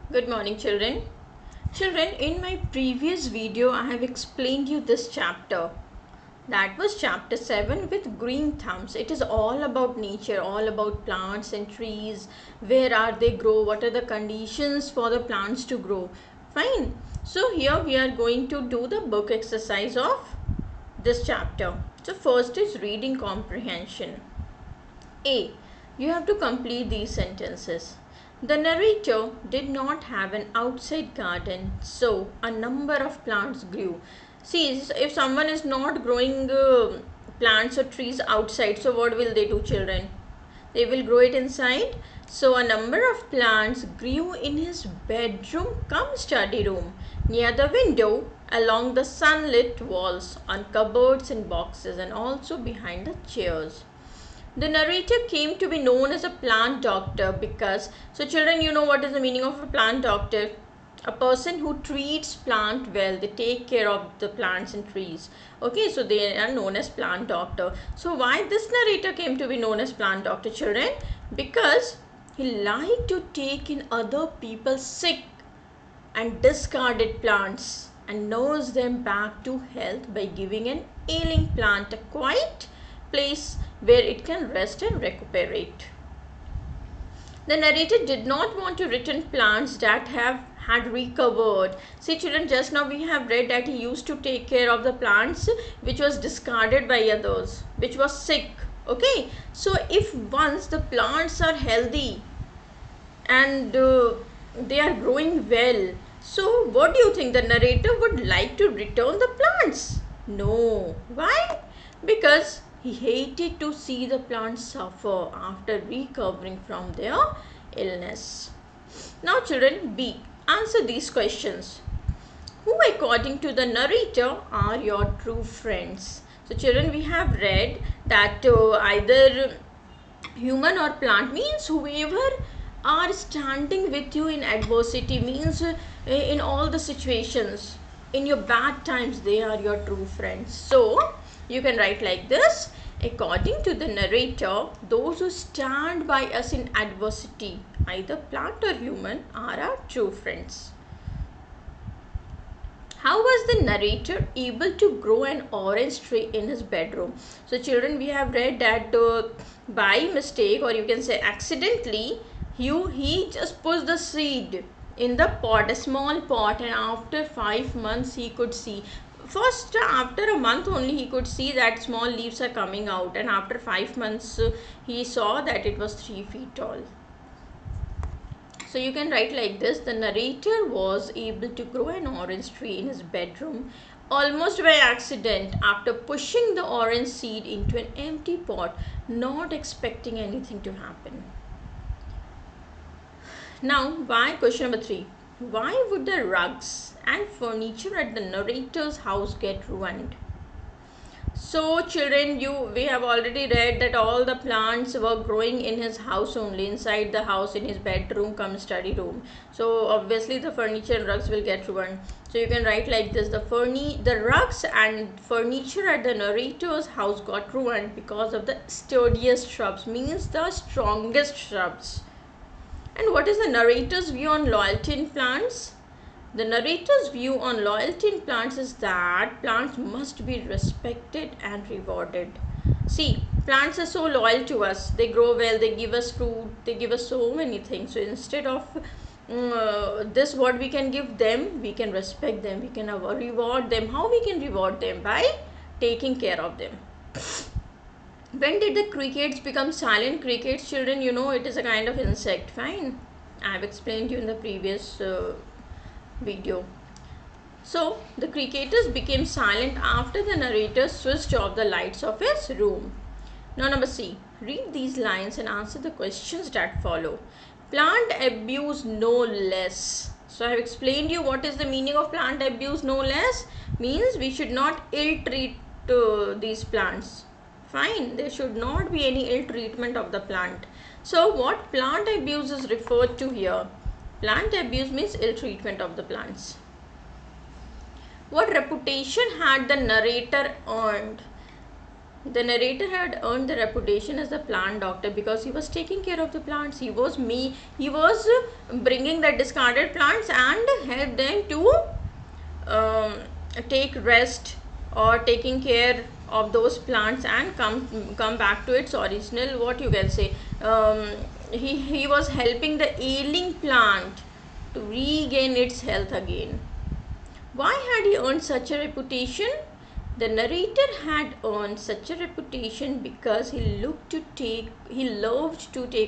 Good morning, children. Children, in my previous video, I have explained you this chapter. That was chapter 7 with green thumbs. It is all about nature, all about plants and trees. Where are they grow? What are the conditions for the plants to grow? Fine. So here we are going to do the book exercise of this chapter. So first is reading comprehension. A. You have to complete these sentences. The narrator did not have an outside garden, so a number of plants grew. See, if someone is not growing plants or trees outside, so what will they do, children? They will grow it inside. So a number of plants grew in his bedroom cum study room, near the window, along the sunlit walls, on cupboards and boxes, and also behind the chairs. The narrator came to be known as a plant doctor because, so children, you know what is the meaning of a plant doctor? A person who treats plant well, they take care of the plants and trees. Okay, so they are known as plant doctor. So why this narrator came to be known as plant doctor, children? Because he liked to take in other people's sick and discarded plants and nurse them back to health by giving an ailing plant a quiet place where it can rest and recuperate. The narrator did not want to return plants that had recovered. See children, just now we have read that he used to take care of the plants which was discarded by others, which was sick. Okay, so if once the plants are healthy and they are growing well, so what do you think, the narrator would like to return the plants? No. Why? Because he hated to see the plants suffer after recovering from their illness. Now children, B. Answer these questions. Who according to the narrator are your true friends? So children, we have read that either human or plant means whoever are standing with you in adversity, means in all the situations, in your bad times, they are your true friends. So you can write like this: according to the narrator, those who stand by us in adversity, either plant or human, are our true friends. How was the narrator able to grow an orange tree in his bedroom? So children, we have read that by mistake, or you can say accidentally, he just pushed the seed in the pot, a small pot, and after 5 months he could see. First, after a month only he could see that small leaves are coming out, and after 5 months he saw that it was 3 feet tall. So you can write like this: the narrator was able to grow an orange tree in his bedroom almost by accident after pushing the orange seed into an empty pot, not expecting anything to happen. Now, why? Question number 3. Why would the rugs and furniture at the narrator's house get ruined? So children, we have already read that all the plants were growing in his house only, inside the house, in his bedroom come study room. So obviously the furniture and rugs will get ruined. So you can write like this: the rugs and furniture at the narrator's house got ruined because of the sturdiest shrubs, means the strongest shrubs. And what is the narrator's view on loyalty in plants? The narrator's view on loyalty in plants is that plants must be respected and rewarded. See, plants are so loyal to us. They grow well, they give us fruit, they give us so many things. So instead of this, what we can give them, we can respect them, we can reward them. How we can reward them? By taking care of them. When did the crickets become silent? Crickets, children, you know it is a kind of insect. Fine, I have explained you in the previous video. So the cricketers became silent after the narrator switched off the lights of his room. Now number C. Read these lines and answer the questions that follow. Plant abuse no less. So I have explained you what is the meaning of plant abuse no less. Means we should not ill treat these plants. Fine, there should not be any ill treatment of the plant. So what plant abuse is referred to here? Plant abuse means ill treatment of the plants. What reputation had the narrator earned? The narrator had earned the reputation as the plant doctor because he was taking care of the plants. He was bringing the discarded plants and help them to um, take rest or taking care of those plants and come back to its original, what you can say, he was helping the ailing plant to regain its health again. Why had he earned such a reputation? The narrator had earned such a reputation because he loved to take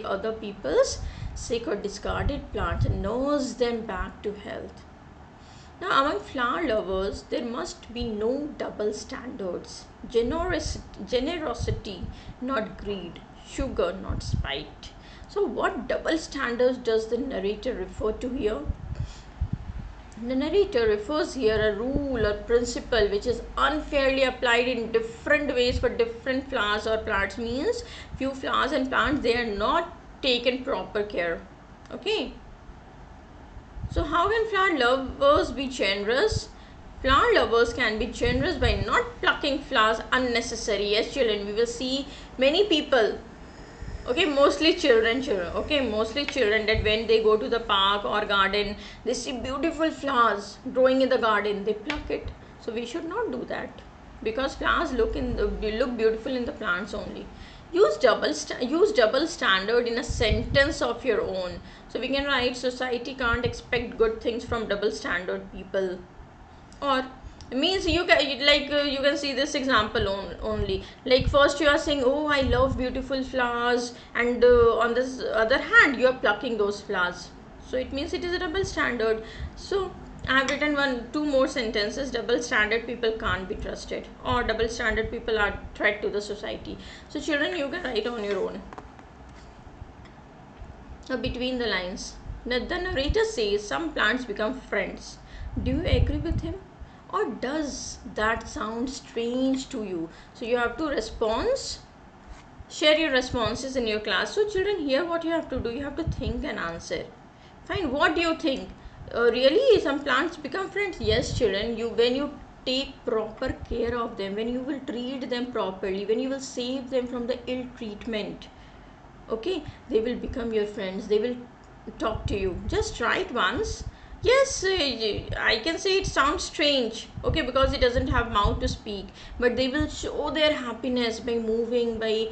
other people's sick or discarded plants and nurse them back to health. Now, among flower lovers, there must be no double standards. Generosity, not greed. Sugar, not spite. So, what double standards does the narrator refer to here? The narrator refers here a rule or principle which is unfairly applied in different ways for different flowers or plants. Means few flowers and plants, they are not taken proper care. Okay. So how can flower lovers be generous? Flower lovers can be generous by not plucking flowers unnecessary. Yes, children, we will see many people, okay, mostly children, mostly children, that when they go to the park or garden, they see beautiful flowers growing in the garden, they pluck it. So we should not do that, because flowers look beautiful in the plants only. Use double standard in a sentence of your own. So we can write, society can't expect good things from double standard people. Or means you can see this example only, like first you are saying, oh, I love beautiful flowers, and on this other hand you are plucking those flowers. So it means it is a double standard. So I have written two more sentences. Double standard people can't be trusted, or double standard people are threat to the society. So children, you can write on your own. Between the lines, the narrator says some plants become friends. Do you agree with him, or does that sound strange to you? So you have to share your responses in your class. So children, here what you have to do, you have to think and answer. Fine, what do you think? Really some plants become friends? Yes children, when you take proper care of them, when you will treat them properly, when you will save them from the ill treatment, okay, they will become your friends, they will talk to you. Just write once. Yes, I can say it sounds strange, okay, because it doesn't have mouth to speak, but they will show their happiness by moving, by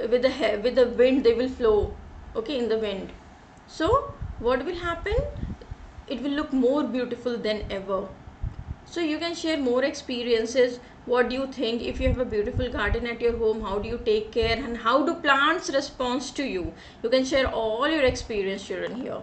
with the wind, they will flow, okay, in the wind. So what will happen? It will look more beautiful than ever. So you can share more experiences. What do you think? If you have a beautiful garden at your home, how do you take care, and how do plants respond to you? You can share all your experience, children, here.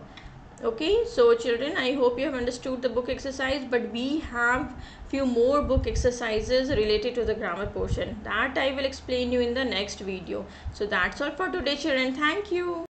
Okay, so children, I hope you have understood the book exercise, but we have few more book exercises related to the grammar portion that I will explain you in the next video. So that's all for today, children. Thank you.